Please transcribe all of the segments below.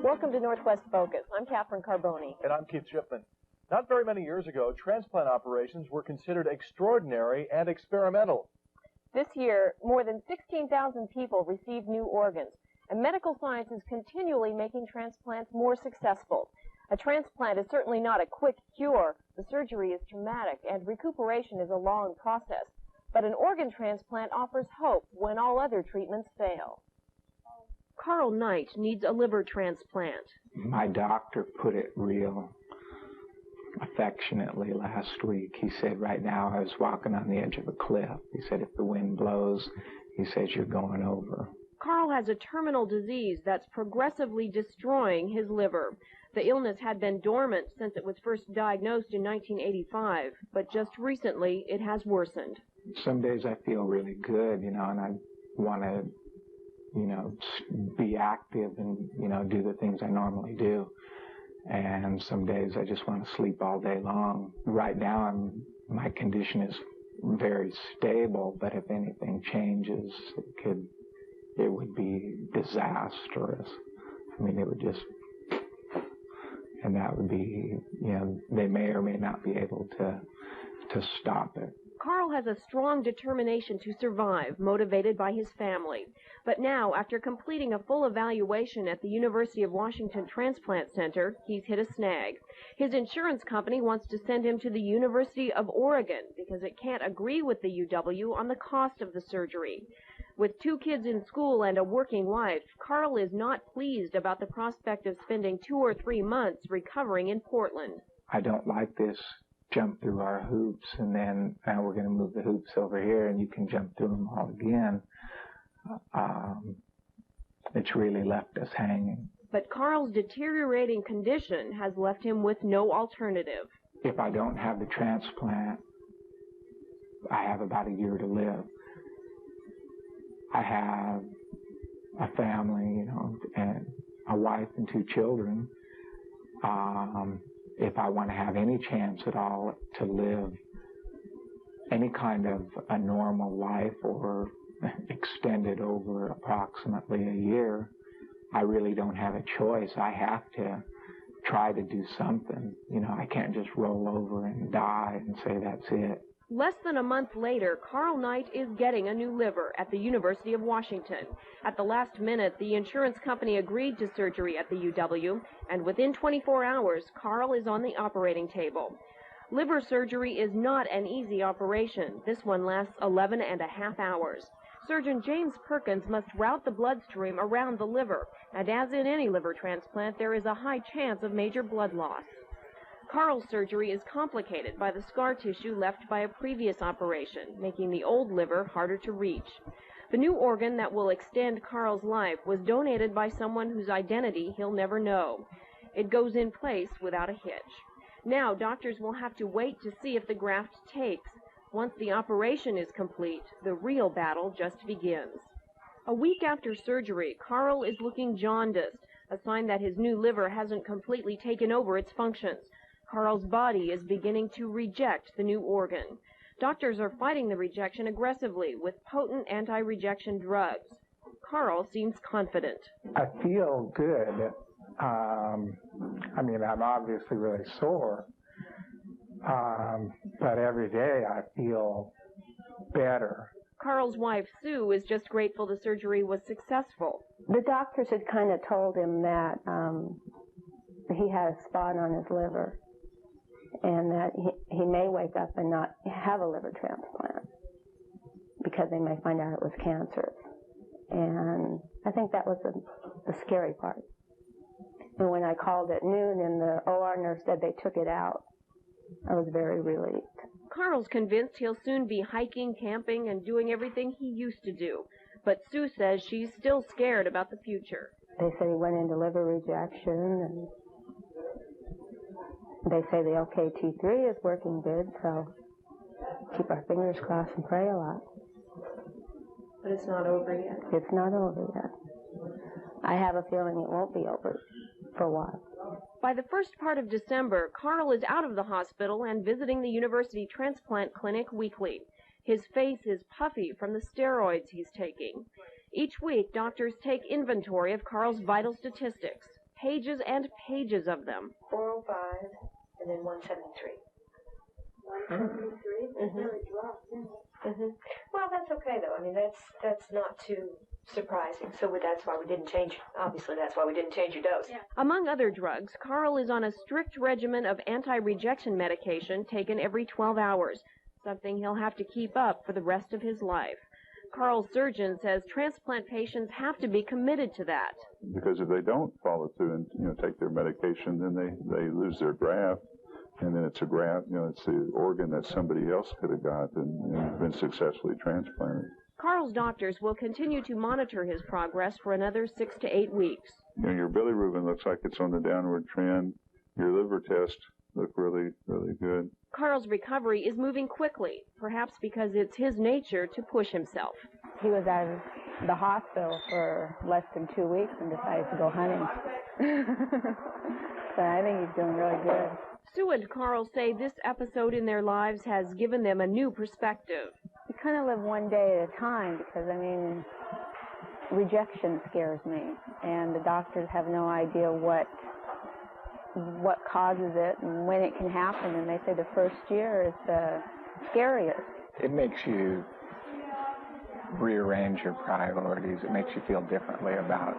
Welcome to Northwest Focus. I'm Catherine Carboni. And I'm Keith Shipman. Not very many years ago, transplant operations were considered extraordinary and experimental. This year, more than 16,000 people received new organs, and medical science is continually making transplants more successful. A transplant is certainly not a quick cure. The surgery is traumatic, and recuperation is a long process. But an organ transplant offers hope when all other treatments fail. Carl Knight needs a liver transplant. My doctor put it real affectionately last week. He said, right now I was walking on the edge of a cliff. He said, if the wind blows, he says, you're going over. Carl has a terminal disease that's progressively destroying his liver. The illness had been dormant since it was first diagnosed in 1985, but just recently it has worsened. Some days I feel really good, and I want to, be active and, do the things I normally do. And some days I just want to sleep all day long. Right now my condition is very stable, but if anything changes, it would be disastrous. I mean, it would just, and that would be, they may or may not be able to stop it. Carl has a strong determination to survive, motivated by his family. But now, after completing a full evaluation at the University of Washington Transplant Center, he's hit a snag. His insurance company wants to send him to the University of Oregon because it can't agree with the UW on the cost of the surgery. With 2 kids in school and a working life, Carl is not pleased about the prospect of spending 2 or 3 months recovering in Portland. I don't like this jump through our hoops, and then now we're going to move the hoops over here, and you can jump through them all again. It's really left us hanging. But Carl's deteriorating condition has left him with no alternative. If I don't have the transplant, I have about a year to live. I have a family, and a wife and 2 children. If I want to have any chance at all to live any kind of a normal life or extend it over approximately a year, I really don't have a choice. I have to try to do something. I can't just roll over and die and say that's it. Less than a month later, Carl Knight is getting a new liver at the University of Washington. At the last minute, the insurance company agreed to surgery at the UW, and within 24 hours, Carl is on the operating table. Liver surgery is not an easy operation. This one lasts 11 and a half hours. Surgeon James Perkins must route the bloodstream around the liver, and as in any liver transplant, there is a high chance of major blood loss. Carl's surgery is complicated by the scar tissue left by a previous operation, making the old liver harder to reach. The new organ that will extend Carl's life was donated by someone whose identity he'll never know. It goes in place without a hitch. Now doctors will have to wait to see if the graft takes. Once the operation is complete, the real battle just begins. A week after surgery, Carl is looking jaundiced, a sign that his new liver hasn't completely taken over its functions. Carl's body is beginning to reject the new organ. Doctors are fighting the rejection aggressively with potent anti-rejection drugs. Carl seems confident. I feel good. I'm obviously really sore, but every day I feel better. Carl's wife, Sue, is just grateful the surgery was successful. The doctors had kind of told him that he had a spot on his liver, and that he may wake up and not have a liver transplant because they may find out it was cancer. And I think that was the scary part. And when I called at noon and the OR nurse said they took it out, I was very relieved. Carl's convinced he'll soon be hiking, camping, and doing everything he used to do. But Sue says she's still scared about the future. They said he went into liver rejection, and they say the LKT3 is working good, so keep our fingers crossed and pray a lot. But it's not over yet. It's not over yet. I have a feeling it won't be over for a while. By the first part of December, Carl is out of the hospital and visiting the university transplant clinic weekly. His face is puffy from the steroids he's taking. Each week, doctors take inventory of Carl's vital statistics: pages and pages of them. 405 and then 173. 173? That's really dropped, isn't it? Well, that's okay, though. I mean, that's not too surprising. So that's why we didn't change, obviously that's why we didn't change your dose. Yeah. Among other drugs, Carl is on a strict regimen of anti-rejection medication taken every 12 hours, something he'll have to keep up for the rest of his life. Carl's surgeon says transplant patients have to be committed to that. Because if they don't follow through and take their medication, then they lose their graft. And then it's a graft, it's the organ that somebody else could have got and been successfully transplanted. Carl's doctors will continue to monitor his progress for another 6 to 8 weeks. Your bilirubin looks like it's on the downward trend. Your liver tests look really, really good. Carl's recovery is moving quickly, perhaps because it's his nature to push himself. He was out of the hospital for less than 2 weeks and decided to go hunting. So I think he's doing really good. Sue and Carl say this episode in their lives has given them a new perspective. You kind of live one day at a time because, rejection scares me. And the doctors have no idea what causes it and when it can happen. And they say the first year is the scariest. It makes you rearrange your priorities. It makes you feel differently about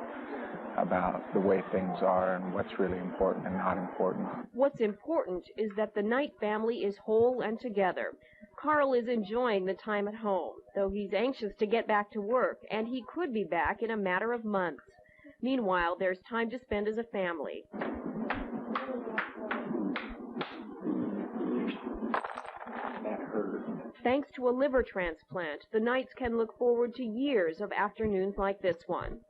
the way things are and what's really important and not important. What's important is that the Knight family is whole and together. Carl is enjoying the time at home, though he's anxious to get back to work, and he could be back in a matter of months. Meanwhile, there's time to spend as a family. That hurt. Thanks to a liver transplant, the Knights can look forward to years of afternoons like this one.